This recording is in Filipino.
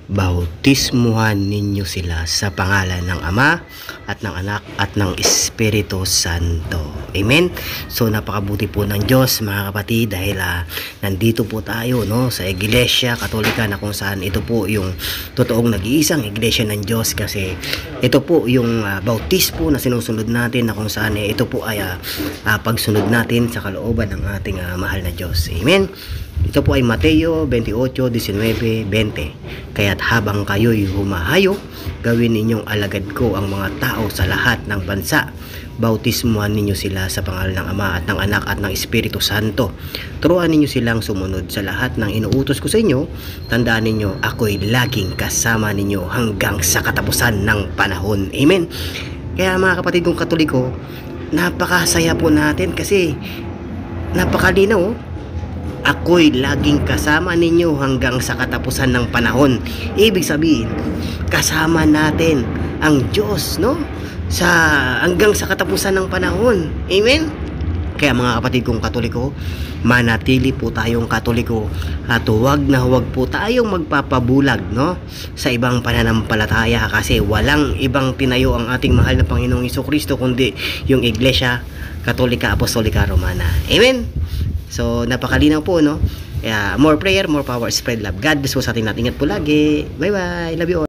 bautismuhan ninyo sila sa pangalan ng Ama at ng Anak at ng Espiritu Santo. Amen. So napakabuti po ng Diyos mga kapatid dahil nandito po tayo sa Iglesia Katolika na kung saan ito po yung totoong nag-iisang Iglesia ng Diyos, kasi ito po yung bautismo na sinusunod natin na kung saan ito po ay pagsunod natin sa kalooban ng ating mahal na Diyos. Amen. Ito po ay Mateo 28:19-20. Kaya't habang kayo'y humahayo, gawin ninyong alagad ko ang mga tao sa lahat ng bansa. Bautismuhan ninyo sila sa pangalan ng Ama at ng Anak at ng Espiritu Santo. Turuan ninyo silang sumunod sa lahat ng inuutos ko sa inyo. Tandaan ninyo, ako'y laging kasama ninyo hanggang sa katapusan ng panahon. Amen. Kaya mga kapatid kong Katoliko, napakasaya po natin kasi napakalinaw. Ako'y laging kasama ninyo hanggang sa katapusan ng panahon. Ibig sabihin, kasama natin ang Diyos, hanggang sa katapusan ng panahon. Amen? Kaya mga kapatid kong Katoliko, manatili po tayong Katoliko at huwag na huwag po tayong magpapabulag sa ibang pananampalataya, kasi walang ibang tinayo ang ating mahal na Panginoong Jesucristo kundi yung Iglesia Katolika Apostolika Romana. Amen? So, napakalinaw po, Kaya, more prayer, more power, spread love. God bless po sa ating lahat. Ingat po lagi. Bye-bye. Love you all.